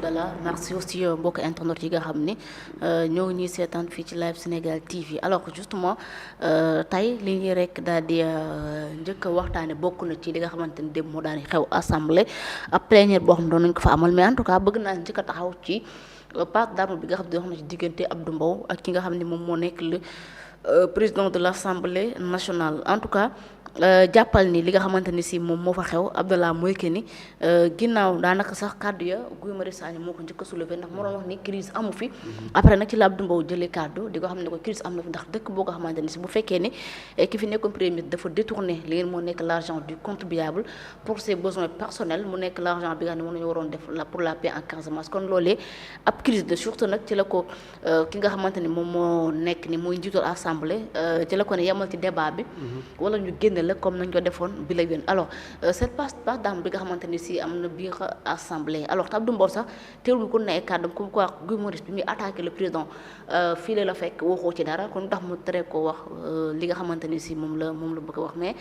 Dala merci aussi mbokk internet yi nga xam ne ñoo ngi ñuy seetaan fii ci live Sénégal TV alors justement tey li ñuy rek daal di njëkk a waxtaane bokk na ci li nga xamante ni démb moo daan xew assemblée ab plénière boo xam ne doon nañ ko fa amal mais en tout cas bëgg naa njëkk a taxaw ci part d'armes bi nga xam ne wax na ci diggante Abdou Mbow ak ki nga xam ne moom moo nekk le président de l'Assemblée nationale en tout cas jàppal ni li nga xamante ni si moom moo fa xew Abdallah mooy que ni ginnaaw daanaka sax kàddu ya Guy Marius Sagna moo ko njëkk a soulevé ndax moo doon wax ni crise amu fi après nag ci la Abdou Mbow jëlee kàddu di ko xam ne ko crise am na fi ndax dëkk boo ko xamante ni si bu fekkee ne ki fi nekkoon premier ministre dafa détourné li ngeen moo nekk l'argent du contribuable pour ses besoins personnels mu nekk l'argent bi nga xam ne moom la ñu waroon def pour la paix en Casamance kon loolee ab crise de surtout nag ci la ko ki nga xamante ni moom moo nekk ni mooy njiitul assemblée ci la ko ne yemal ci débat bi wala ñu génne la comme nañ ko defoon bi la yoon alors cette passe d'armes bi nga xamante ni si am na biir assemblée alors Abdou Mbow sax teewul ko ne kàddam comme quoi Guy Marius bi muy attaqué le président fii la fekk waxoo ci dara kon tax mu tere ko wax li nga xamante ni si moom la bëgg a wax mais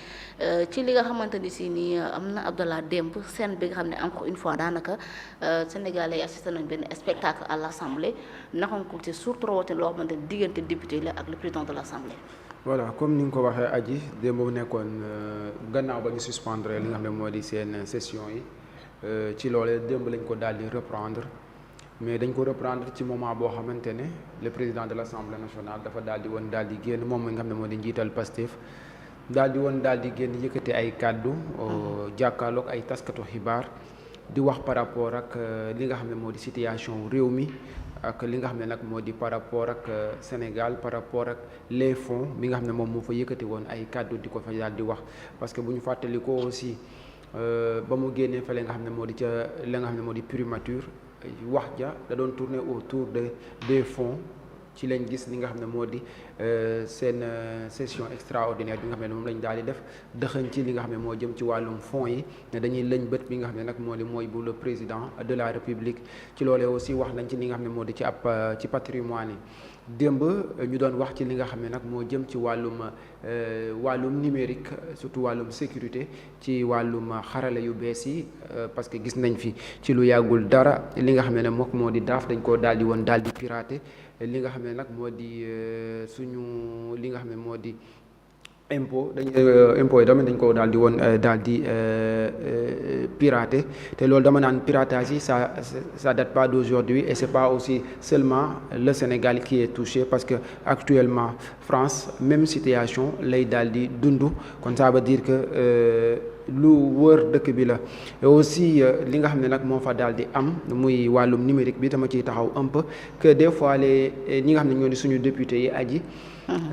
ci li nga xamante ni si nii am na Abdallah démb scène bi nga xam ne encore une fois daanaka Sénégalais yi assisté nañ benn spectacle à l'assemblée naka nga ko ci surtout rawatina loo xamante ni diggante député la ak le président de l'assemblée. voilà comme ni nga ko waxee aji démb bu nekkoon gannaaw ba ñu suspendre li nga xam ne moo di seen session yi ci loolee démb lañ ko daal di reprendre mais dañ ko reprendre ci moment boo xamante ne le président de l'Assemblée nationale dafa daal di woon daal di génn moom mi nga xam ne moo di njiital Pastef daal di génn yëkkati ay kàddu jàkkaarloog ay taskatu xibaar di wax par rapport ak li nga xam ne moo di situation réew mi ak li nga xam ne nag moo di par rapport ak Sénégal par rapport ak les fonds bi nga xam ne moom moo fa yëkkati woon ay kàddu di ko fa daal di wax parce que bu ñu fàttali ko aussi ba mu génnee fële nga xam ne moo di ca la nga xam ne moo di primature wax ja da doon tourner autour des fonds ci lañ gis li nga xam ne moo di seen session extraordinaire bi nga xam ne moom lañ daal di def dëxëñ ci li nga xam ne moo jëm ci wàllum fonds yi ne dañuy lëñ bët bi nga xam ne nag mooy bu le président de la République ci loolee aussi wax nañ ci li nga xam ne moo di ci ci patrimoine yi démb ñu doon wax ci li nga xam ne nag moo jëm ci wàllum numérique surtout wàllum sécurité ci wàllum xarala yu bees yi parce que gis nañ fi ci lu yàggul dara li nga xam ne mook moo di daaf dañ koo daal di woon daal di pirater li nga xam ne nag moo di suñu li nga xam ne moo di impôt yi dañ ko daal di woon daal di pirater te loolu dama naan piratage yi ça date pas d'aujourd'hui et c'est pas aussi seulement le Sénégal qui est touché parce que actuellement France même situation lay daal di dund kon ça veut dire que lu wër dëkk bi la et aussi li nga xam ne nag moo fa daal di am muy wàllum numérique bi dama ciy taxaw un peu que des fois ñi nga xam ne ñoo di suñu député yi aji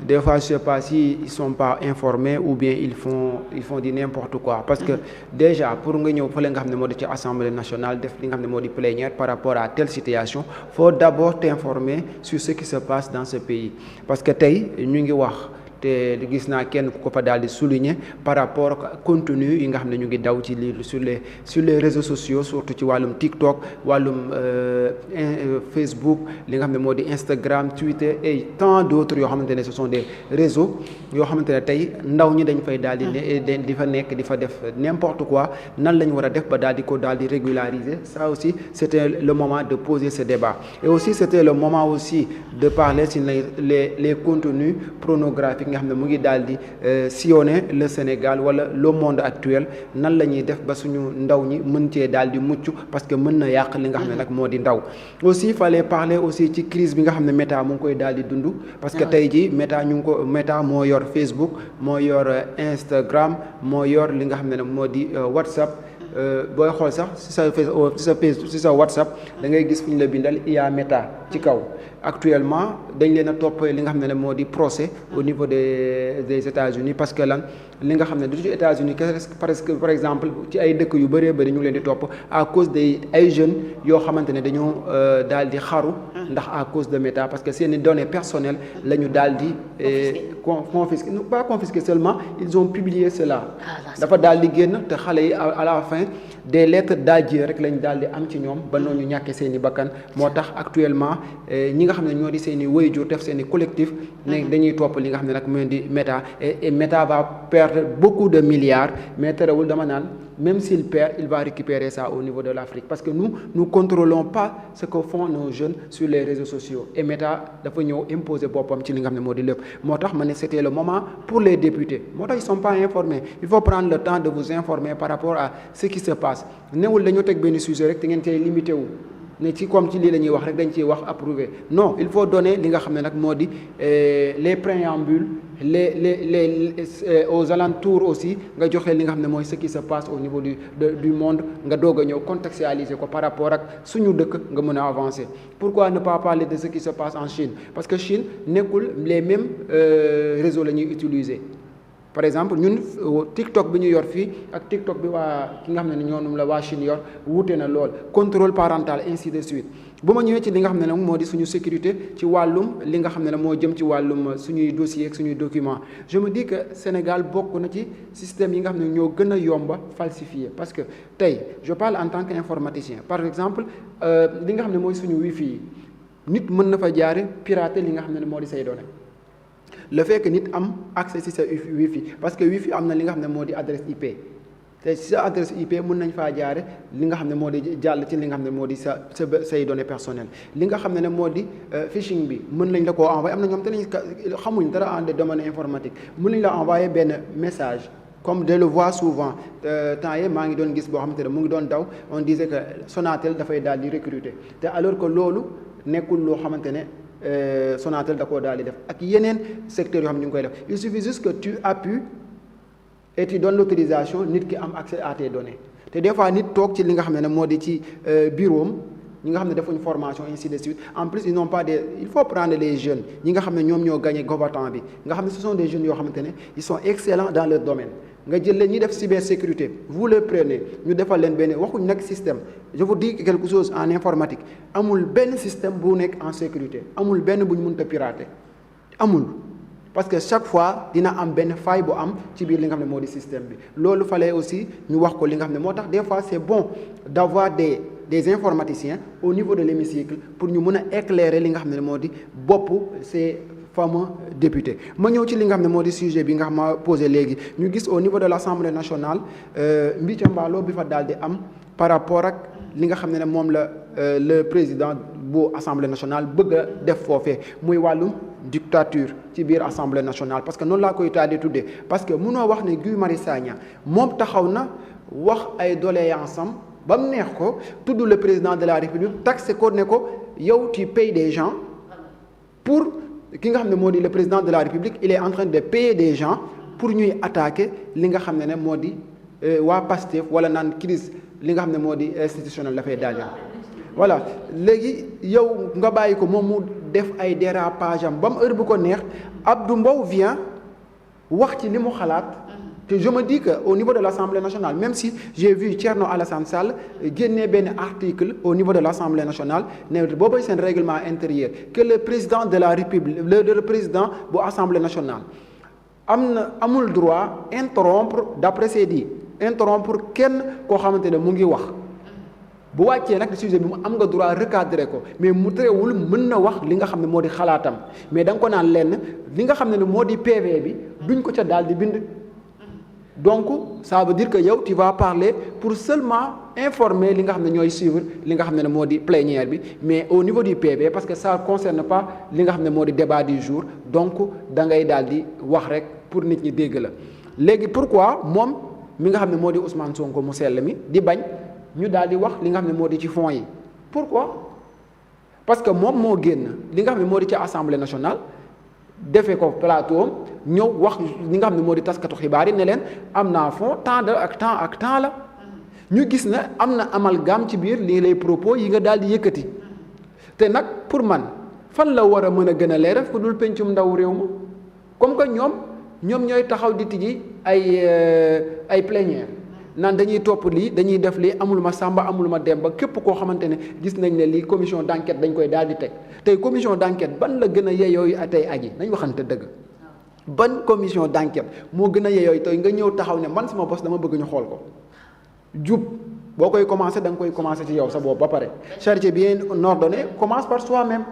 des fois je sais pas si ils sont pas informés ou bien ils font du n'importe quoi parce que déjà pour nga ñëw fële nga xam ne moo di ci Assemblée nationale def li nga xam ne moo di plénière par rapport à telle situation faut d'abord t'informer sur ce qui se passe dans ce pays parce que tey ñu ngi wax te gis naa kenn ku ko fa daal di souligner par rapport ak contenu yi nga xam ne ñu ngi daw ci lii sur les réseaux sociaux surtout ci wàllum TikTok wàllum Facebook li nga xam ne moo di Instagram Twitter et tant d'autres yoo xamante ne ce sont des réseaux yoo xamante ne tey ndaw ñi dañ fay daal di fa nekk di fa def n'importe quoi nan la ñu war a def ba daal di ko daal di régulariser ça aussi c'était le moment de poser ce débat et aussi c'était le moment aussi de parler sur les contenus pornographiques nga xam ne mu ngi daal di sillonner le Sénégal wala le monde actuel nan la ñuy def ba suñu ndaw ñi mën cee daal di mucc parce que mën na yàq li nga xam ne nag moo di ndaw aussi fallait parler aussi ci crise bi nga xam ne Meta mu ngi koy daal di dund parce que tey ji Meta moo yor Facebook moo yor Instagram moo yor li nga xam ne moo di WhatsApp booy xool sax si sa WhatsApp da ngay gis fi ñu la bindal IA Meta ci kaw actuellement dañ leen a topp li nga xam ne moo di procès au niveau des États-Unis parce que lan li nga xam ne du ci États-Unis parce que par exemple ci ay dëkk yu bëree bëri ñu ngi leen di topp à cause des ay jeunes yoo xamante ne dañoo daal di xaru ndax à cause de Meta parce que seeni données personnelles la ñu daal di confisquer pas confisquer seulement ils ont publié cela dafa daal di génn te xale yi à la fin des lettres d'adieu rek lañ daal di am ci ñoom ba noonu ñu ñàkkee seeni bakkan moo tax actuellement ñi nga xam ne ñoo di seeni waajur def seeni collectif ne dañuy topp li nga xam ne nag mooy di Meta et Meta va perdre beaucoup de milliards mais terewul dama naan même s'il perd il va récupérer ça au niveau de l'Afrique parce que nous contrôlons pas ce que font nos jeunes sur les réseaux sociaux et Meta dafa ñëw imposer boppam ci li nga xam ne moo di lépp moo tax ma ne c'était le moment pour les députés moo tax ils sont pas informés il faut prendre le temps de vous informer par rapport à ce qui se passe newul dañoo teg benn sujet rek te ngeen cay limité wu ne ci comme ci lii la ñuy wax rek dañ ciy wax approuvé non il faut donner li nga xam ne nag moo di les préambules les aux alentours aussi nga joxe li nga xam ne mooy ce qui se passe au niveau du monde nga doog a ñëw contextualiser ko par rapport ak suñu dëkk nga mën a avancer pourquoi ne pas parler de ce qui se passe en Chine parce que Chine nekkul les mêmes réseaux la ñuy utiliser par exemple ñun TikTok bi ñu yor fii ak TikTok bi waa ki nga xam ne ñoom la waa Chine yor wuute na lool contrôle parental ainsi de suite bu ma ñëwee ci li nga xam ne nag moo di suñu sécurité ci wàllum li nga xam ne moo jëm ci wàllum suñuy dossiers ak suñuy documents je me dis que Sénégal bokk na ci système yi nga xam ne ñoo gën a yomba falsifier parce que tey je parle en tant qu'informaticien par exemple li nga xam ne mooy suñu wifi yi nit mën na fa jaare pirater li nga xam ne moo di say données le fait que nit am accès ci sa wifi parce que wifi am na li nga xam ne moo di adresse IP te ci sa adresse IP mën nañ faa jaare li nga xam ne moo di jàll ci li nga xam ne moo di say données personnelles li nga xam ne moo di phishing bi mën nañ la koo envoyé am na ñoom te nañ xamuñ dara en domaine informatique mën nañ la envoyé benn message comme je le vois souvent temps yi maa ngi doon gis boo xamante ne mu ngi doon daw on disait que Sonatel dafay daal di recruter te alors que loolu nekkul loo xamante ne Sonatel da koo daal di def ak yeneen secteurs yoo xam ne ñu ngi koy def il suffit juste que tu appuies et tu donnes l'autorisation nit ki am accès à tes données te des fois nit toog ci li nga xam ne moo di ci bureau am ñi nga xam ne defuñ formation ainsi de suite en plus ils n'ont pas des il faut prendre les jeunes ñi nga xam ne ñoom ñoo gagné Govaton bi nga xam ne ce sont des jeunes yoo xamante ne ils sont excellents dans leur domaine nga jël leen ñi def cybersécurité vous les prenez ñu defal leen benn waxuñ nag système je vous dis quelque chose en informatique amul benn système bu nekk en sécurité amul benn bu ñu mënta pirater amul parce que chaque fois dina am benn faille bu am ci biir li nga xam ne moo di système bi loolu fallait aussi ñu wax ko li nga xam ne moo tax des fois c'est bon d'avoir des informaticiens au niveau de l'hémicycle pour ñu mën a éclairer li nga xam ne moo di bopp ces fameux députés ma ñëw ci li nga xam ne moo di sujet bi nga xam ma posé léegi ñu gis au niveau de l'Assemblée nationale mbicca mbaaloo bi fa daal di am par rapport ak li nga xam ne moom la le président bu Assemblée nationale bëgg a def foofee muy wàllum dictature ci biir Assemblée nationale parce que noonu laa koy taal di tuddee parce que mënoo wax ne Guy Marius Sagna moom taxaw na wax ay doléances am ba mu neex ko tudd le président de la République taxé ko ne ko yow tu payes des gens pour ki nga xam ne moo di le président de la République il est en train de payer des gens pour ñuy attaquer li nga xam ne moo di waa Pastef wala naan crise li nga xam ne moo di institutionnel dafay daal voilà léegi yow nga bàyyi ko moom mu def ay dérapage am ba mu heure bu ko neex Abdou Mbow vient wax ci li mu xalaat te je me dis que au niveau de l'Assemblée nationale même si j'ai vu Thierno Alassane Sall génnee benn article au niveau de l'Assemblée nationale ne boobu seen règlement intérieur que le président de la République le président bu Assemblée nationale amul droit interrompre d'après c'est dit interrompre kenn koo xamante ne mu ngi wax bu wàccee nag sujet bi mu am nga droit recadrer ko mais mu terewul mën na wax li nga xam ne moo di xalaatam mais da nga ko naan lenn li nga xam ne moo di PV bi duñ ko ca daal di bind donc ça veut dire que yow tu vas parler pour seulement informer li nga xam ne ñooy suivre li nga xam ne moo di plénière bi mais au niveau du PV parce que ça concerne pas li nga xam ne moo di débat du jour donc da ngay daal di wax rek pour nit ñi dégg la léegi pourquoi moom mi nga xam ne moo di Ousmane Sonko mu sell mi di bañ ñu daal di wax li nga xam ne moo di ci fonds yi pourquoi parce que moom moo génn li nga xam ne moo di ci Assemblée nationale defee ko plateau ñëw wax li nga xam ne moo di taskatu xibaar yi ne leen am naa fonds temps de ak temps la ñu gis na am na amalgame ci biir lii lay propos yi nga daal di yëkkati te nag pour man fan la war a mën a gën a leeral fu dul pencum ndaw réew ma comme que ñoom ñooy taxaw di tijji ay plénière naan dañuy topp lii dañuy def lii amul ma sàmba amul ma demba képp koo xamante ne gis nañ ne lii commission d'enquête dañ koy daal di teg tey commission d'enquête ban la gën a yeyooyu tey aji nañ waxante dëgg ban commission d'enquête moo gën a yeyooyu tey nga ñëw taxaw ne man sama bos dama bëgg ñu xool ko jub boo koy commencer da nga koy commencer ci yow sa bopp ba pare charité bien ordonnée commence par soi-même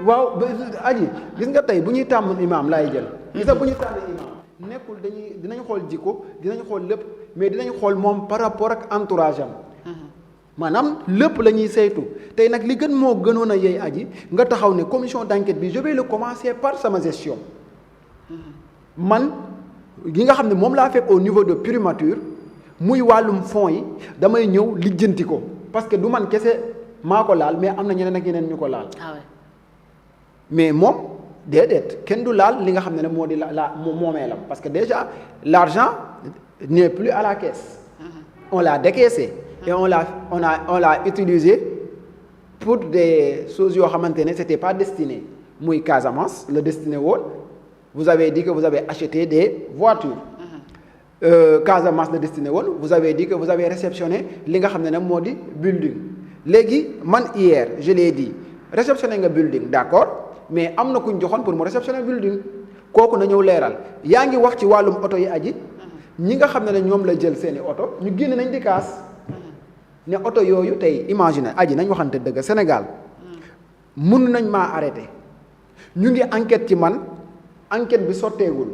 waaw aji gis nga tey bu ñuy tàmm imaam laay jël gis nga bu ñuy tànn imaam nekkul dinañ xool jikko dinañ xool lépp mais dinañ xool moom par rapport ak entourage am. maanaam lépp la ñuy saytu tey nag li gën moo gënoon a yey aji nga taxaw ne commission d'enquête bi je vais le commencer par sama gestion. man gi nga xam ne moom laa fekk au niveau de primature muy wàllum fonds yi damay ñëw lijjanti ko parce que du man kese maa ko laal mais am na ñeneen ak ñeneen ñu ko laal. mais moom déedéet kenn du laal li nga xam ne moo di la moomeelam parce que déjà l'argent n'est plus à la caisse. On l'a décaissé. Et on l'a utilisé pour des choses yoo xamante ne c'était pas destiné muy Casamance le destiné woon. Vous avez dit que vous avez acheté des voitures. Casamance la destiné woon vous avez dit que vous avez réceptionné li nga xam ne nag moo di building léegi man hier je l'ai dit réceptionné nga building d'accord mais am na ku ñu joxoon pour mu réceptionner building kooku na ñëw leeral yaa ngi wax ci wàllum oto yi aji ñi nga xam ne ñoom la jël seeni oto ñu génn nañ di kaas ne oto yooyu tey imagine aji nañ waxante dëgg Sénégal mun nañ maa arrêté ñu ngi enquête ci man enquête bi sotteegul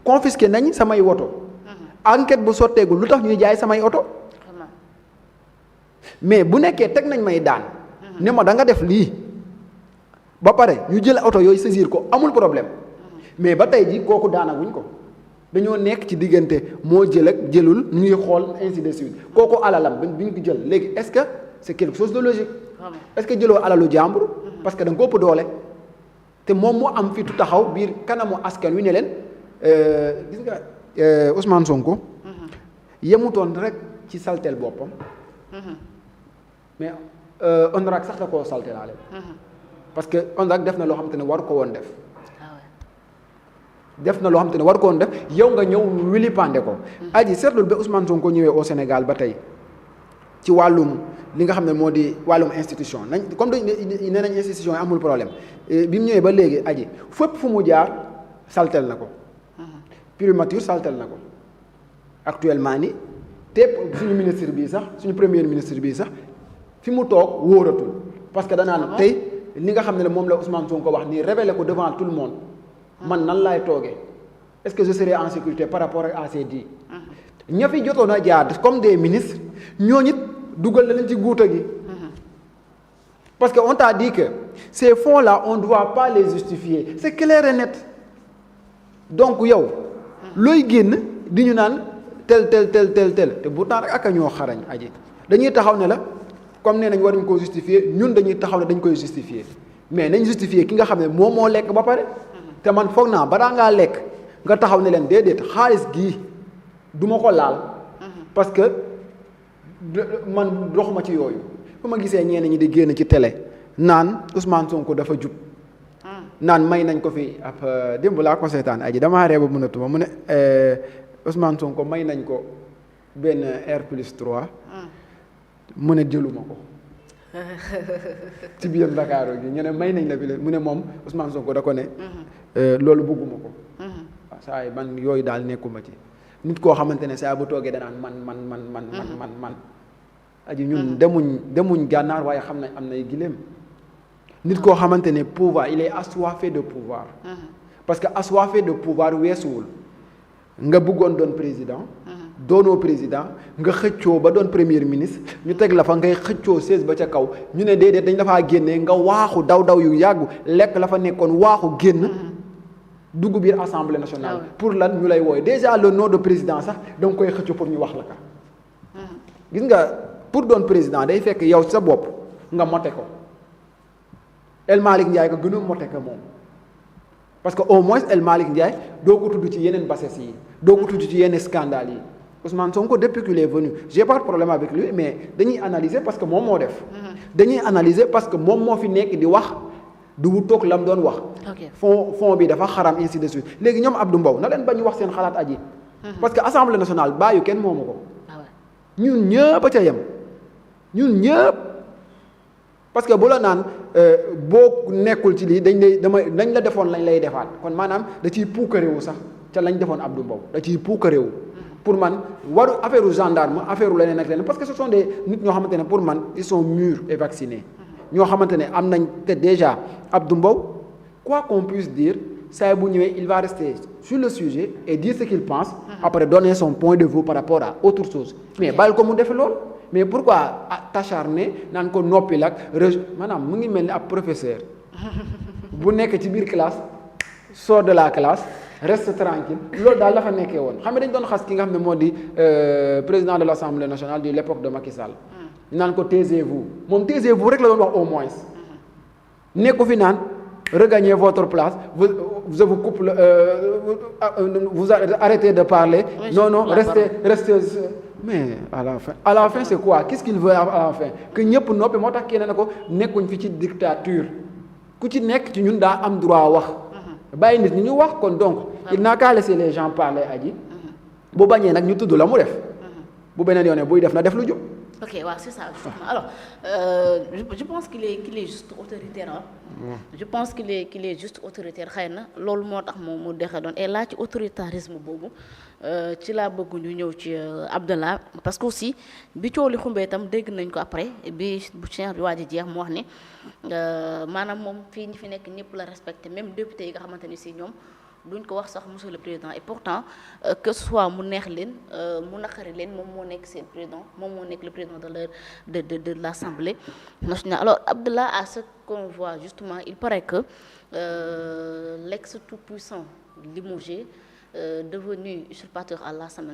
confisqué nañ samay woto enquête bu sotteegul lu tax ñuy jaay samay oto mais bu nekkee teg nañ may daan ne ma da nga def lii ba pare ñu jël oto yooyu saisir ko amul problème mais ba tey ji kooku daanaguñ ko dañoo nekk ci diggante moo jël ak jëlul ñu ngi xool ainsi de suite kooku alalam bi ñu ko jël léegi est-ce que c'est quelque chose de logique est-ce que jëloo alalu jàmbur parce que da nga ko ëpp doole te moom mu am fitu taxaw biir kanamu askan wi ne leen gis nga Ousmane Sonko yemutoon rek ci salteel boppam mais ONRAC sax da koo saltelaale parce que ONRAC def na loo xamante ne waru ko woon def na loo xamante ne waru ko woon def yow nga ñëw wili pande ko aji seetlul ba Ousmane Sonko ñëwee au Sénégal ba tey ci wàllum li nga xam ne moo di wàllum institution nañ comme dañ nee nañ institution yi amul problème bi mu ñëwee ba léegi aji fépp fu mu jaar saltel na ko primature saltel na ko actuellement ni te suñu ministre bii sax suñu premier ministre bii sax fi mu toog wóoratul parce que danaan tey li nga xam ne moom la Ousmane Sonko wax nii révélé ko devant tout le monde man nan laay toogee est-ce que je serai en sécurité par rapport à ces dits ña fi jotoon a jaar comme des ministres ñooñu dugal na leen ci guuta gi parce que on t'a dit que ces fonds-là on ne doit pas les justifier c'est clair et net donc yow looy génn di ñu naan tel te pourtant rek ak a ñoo xarañ aji dañuy taxaw ne la comme nee nañ waruñ koo justifier ñun dañuy taxaw ne dañ koy justifier mais nañ justifier ki nga xam ne moom moo lekk ba pare te man foog naa balaa ngaa lekk nga taxaw ne leen déedéet xaalis gii du ma ko laal parce que man doxuma ci yooyu bu ma gisee ñenn ñi di génn ci télé naan Ousmane Sonko dafa jub naan may nañ ko fi ab démb laa ko seetaan aji damaa reeba mënatuma mu ne Ousmane Sonko may nañ ko benn R+3 mu ne jëluma ko ci biir Ndakaaru gi ñu ne may nañ la fi mu ne moom Ousmane Sonko da ko ne loolu bëgguma ko waaw saa yi man yooyu daal nekkuma ci nit koo xamante ne saa bu toogee danaan man aji ñun demuñ gànnaar waaye xam nañ am nay giléem nit koo xamante ne pouvoir il est assoiffé de pouvoir parce que assoiffé de pouvoir weesuwul nga bëggoon doon président doonoo président nga xëccoo ba doon premier ministre ñu teg la fa ngay xëccoo siège ba ca kaw ñu ne déedéet dañ la faa génnee nga waaxu daw yu yàggu lekk la fa nekkoon waaxu génn dugg biir assemblée nationale pour lan ñu lay wooy déjà le nom de président sax da nga koy xëccoo pour ñu wax la ka gis nga pour doon président day fekk yow sa bopp nga mote ko El Malick Ndiaye ko gën a mote ko moom parce que au moins El Malick Ndiaye doo ko tudd ci yeneen bassesse yi doo ko tudd ci yeneen scandale yi Ousmane Sonko depuis qu'il est venu j'ai pas de problème avec lui mais dañuy analyser parce que moom moo def dañuy analyser parce que moom moo fi nekk di wax du toog lam doon wax fond bi dafa xaram ainsi de suite léegi ñoom Abdou Mbow na leen ba ñu wax seen xalaat aji parce que assemblée nationale bàyyu kenn moomu ko ñun ñëpp a ca yem ñun ñëpp parce que bu la naan boo nekkul ci lii dañ la defoon lañ lay defaat kon maanaam da ciy puukarewu sax ca lañ defoon Abdou Mbow da ciy puukarewu pour man waru affaire u gendarme affaire u leneen ak leneen parce que ce sont des nit ñoo xamante ne pour man ils sont mûrs et vaccinés ñoo xamante ne am nañ te déjà Abdou Mbow quoi qu'on puisse dire saa bu ñëwee il va rester sur le sujet et dire ce qu'il pense. Après donner son point de vue par rapport à autre chose. mais bàyyil ko mu def loolu. mais pourquoi t'acharner naan ko noppi la maanaam mu ngi mel ni ab professeur bu nekk ci biir classe sort de la classe reste tranquille loolu daal la fa nekkee woon xam nga dañ doon xas ki nga xam ne moo di président de l'Assemblée nationale de l'époque de Macky Sall. naan ko taisez-vous moom taisez-vous rek la doon wax au moins. nekku fi naan regagnez votre place je vous coupe vous arrêtez de parler. non restez. mais à la fin c'est quoi qu'est-ce qu'il veut à la fin que ñëpp noppi moo tax kenn na ko nekkuñ fi ci dictature ku ci nekk ci ñun daa am droit wax. bàyyi nit ñi ñu wax kon donc il n'a qu'à laisser les gens parler aji. bu bañee nag ñu tudd la mu def. bu beneen yoon buy def na def lu jub. ok waaw c'est ça justement alors je pense qu'il est juste autoritaire je pense qu'il est juste autoritaire xëy na loolu moo tax mu dexe doon et là ci autoritarisme boobu ci laa bëgg ñu ñëw ci Abdallah parce que aussi bi coow li xumbee itam dégg nañ ko après bi bu Cheikh bi waaj a jeex mu wax ni maanaam moom fii ñi fi nekk ñëpp la respecté même député yi nga xamante ni si ñoom duñ ko wax sax monsieur le président et pourtant que ce soit mu neex leen mu naqari leen moom moo nekk seen président moom moo nekk le président de l'Assemblée nationale. Alors Abdallah, à ce qu'on voit justement il paraît que l'ex tout-puissant limogé devenu usurpateur à l'Assemblée